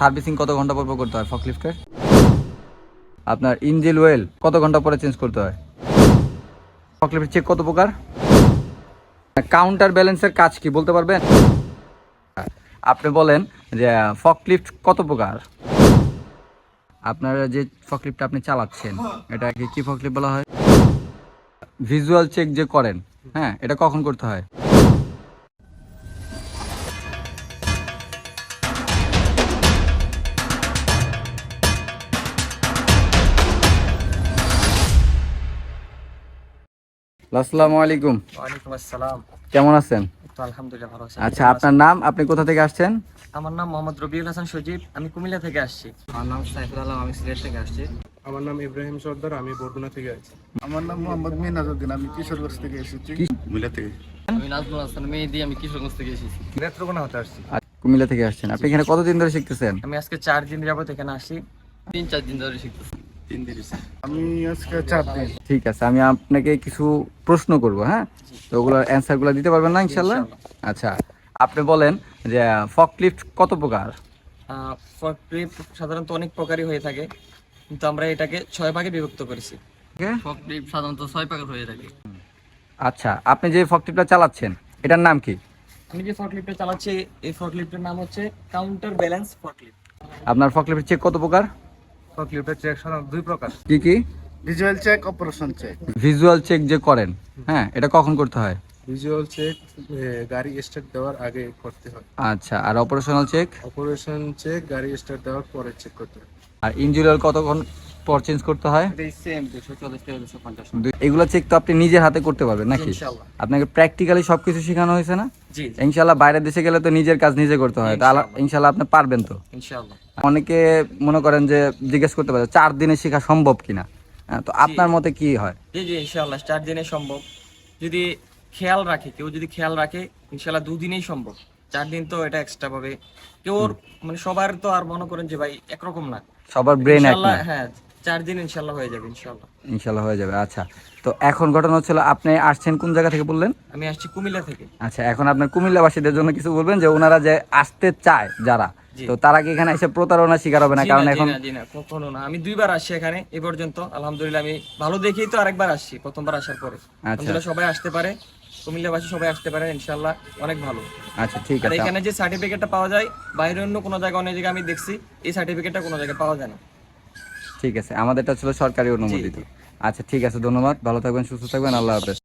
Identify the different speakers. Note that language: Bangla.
Speaker 1: সার্ভিসিং কত ঘন্টা পর পর করতে হয় ফকলিফটের? আপনার ইঞ্জিন অয়েল কত ঘন্টা পরে চেঞ্জ করতে হয়? ফকলিফট চেক কত প্রকার? কাউন্টার ব্যালেন্সের কাজ কি বলতে পারবেন? আপনি বলেন যে ফকলিফট কত প্রকার? আপনারা যে ফকলিফট আপনি চালাচ্ছেন এটাকে কি ফকলিফট বলা হয়? ভিজুয়াল চেক যে করেন, হ্যাঁ, এটা কখন করতে হয়? আসসালামু আলাইকুম।
Speaker 2: ওয়ালাইকুম আসসালাম।
Speaker 1: কেমন আছেন?
Speaker 2: তো আলহামদুলিল্লাহ ভালো আছি।
Speaker 1: আচ্ছা, আপনার নাম, আপনি কোথা থেকে আসছেন?
Speaker 2: আমার নাম মোহাম্মদ রবিউল হাসান সজীব, আমি কুমিল্লা থেকে আসছি। আমার নাম সাইফুল আলম, আমি সিলেট থেকে আসছি।
Speaker 3: আমার নাম ইব্রাহিম সর্দার, আমি বরগুনা থেকে আছি।
Speaker 4: আমার নাম মোহাম্মদ মিনাজউদ্দিন, আমি কিশোরগঞ্জ থেকে এসেছি।
Speaker 3: কুমিল্লা থেকে।
Speaker 2: আমি নাজমুল হাসান মেহেদি, আমি কিশোরগঞ্জ থেকে এসেছি।
Speaker 3: নেত্রকোনা হতে আসছি।
Speaker 1: কুমিল্লা থেকে আসছেন। আপনি এখানে কতদিন ধরে শিখতেছেন?
Speaker 2: আমি আজকে 4 দিন যাবত এখানে আসি, 3-4 দিন ধরে শিখতেছি।
Speaker 4: আমি আজকে 4 দিন।
Speaker 1: ঠিক আছে, আমি আপনাকে কিছু প্রশ্ন করব, হ্যাঁ, তো ওগুলোর অ্যান্সারগুলো দিতে পারবেন না ইনশাল্লাহ? আচ্ছা, আপনি বলেন যে ফকলিফট কত প্রকার?
Speaker 2: ফকলিফট সাধারণত অনেক প্রকারই হয়ে থাকে, কিন্তু আমরা এটাকে 6 ভাগে বিভক্ত করেছি। ফকলিফট সাধারণত 6 প্রকার হয়ে থাকে।
Speaker 1: আচ্ছা, আপনি যে ফকলিফটটা চালাচ্ছেন এটার নাম কি?
Speaker 2: আমি যে ফকলিফটটা চালাচ্ছি এই ফকলিফটের নাম হচ্ছে কাউন্টার ব্যালেন্স ফকলিফট।
Speaker 1: আপনার ফকলিফট চেক কত প্রকার?
Speaker 3: ফকলিফটের চেক সাধারণত 2 প্রকার।
Speaker 1: কি কি?
Speaker 4: Visual check, operation check.
Speaker 1: Visual check যে করেন, হ্যাঁ, এটা কখন করতে হয়?
Speaker 3: ভিজুয়াল চেক গাড়ি স্টার্ট দেওয়ার আগে করতে হয়।
Speaker 1: আচ্ছা, আর অপারেশনাল চেক?
Speaker 3: অপারেশন চেক গাড়ি স্টার্ট দেওয়ার পরে চেক করতে হয়।
Speaker 1: আর ইঞ্জিন অয়েল কতক্ষণ পর চেঞ্জ করতে হয়?
Speaker 2: এটাই সেম 240 থেকে 250।
Speaker 1: এগুলো চেক তো আপনি নিজের হাতে করতে পারবেন নাকি?
Speaker 2: ইনশাআল্লাহ।
Speaker 1: আপনাকে প্র্যাকটিক্যালি সবকিছু শেখানো হয়েছে না?
Speaker 2: জি
Speaker 1: ইনশাল্লাহ বাইরের দেশে গেলে তো নিজের কাজ নিজে করতে হয়, তাহলে ইনশাল্লাহ আপনি পারবেন তো?
Speaker 2: ইনশাআল্লাহ।
Speaker 1: অনেকে মনে করেন যে জিজ্ঞেস করতে পারে 4 দিনে শেখা সম্ভব কিনা, হ্যাঁ, তো আপনার মতে কি হয়?
Speaker 2: জি জি ইনশাআল্লাহ 4 দিনে সম্ভব, যদি খেয়াল রাখে, কেউ যদি খেয়াল রাখে ইনশাআল্লাহ 2 দিনেই সম্ভব। 4 দিন তো এটা এক্সট্রা পাবে কেউ, মানে সবার তো আর মনে করেন যে ভাই একরকম না,
Speaker 1: সবার ব্রেন এক
Speaker 2: ইনশাআল্লাহ।
Speaker 1: না।
Speaker 2: হ্যাঁ 4 দিন ইনশাআল্লাহ হয়ে যাবে ইনশাআল্লাহ।
Speaker 1: ইনশাল্লাহ হয়ে যাবে। আচ্ছা, তো এখন ঘটনা হচ্ছিল আপনি আসছেন কোন জায়গা থেকে বললেন?
Speaker 2: আমি আসছি কুমিল্লা থেকে।
Speaker 1: আচ্ছা, এখন আপনার কুমিল্লাবাসীদের জন্য কিছু বলবেন যে ওনারা যে আসতে চায় যারা,
Speaker 2: জি।
Speaker 1: তো তারা কি এখানে এসে প্রতারণা শিকার হবে না?
Speaker 2: জি
Speaker 1: কারণ
Speaker 2: না,
Speaker 1: এখন
Speaker 2: জি না কখনো না। আমি 2বার আসছি এখানে এ পর্যন্ত, আলহামদুলিল্লাহ। আমি ভালো দেখেই তো আরেকবার আসছি, প্রথমবার আসার পরে। আলহামদুলিল্লাহ সবাই আসতে পারে, কুমিল্লাবাসী সবাই আসতে পারে ইনশাআল্লাহ, অনেক ভালো।
Speaker 1: আচ্ছা, ঠিক
Speaker 2: আর
Speaker 1: আছে।
Speaker 2: এখানে যে সার্টিফিকেটটা পাওয়া যায় বাইরে অন্য কোনো জায়গায়, অনেক জায়গায় আমি দেখছি এই সার্টিফিকেটটা কোনো জায়গায় পাওয়া যায় না।
Speaker 1: ঠিক আছে, আমাদেরটা ছিল সরকারি অনুমোদিত। আচ্ছা, ঠিক আছে, ধন্যবাদ, ভালো থাকবেন, সুস্থ থাকবেন, আল্লাহ হাফেজ।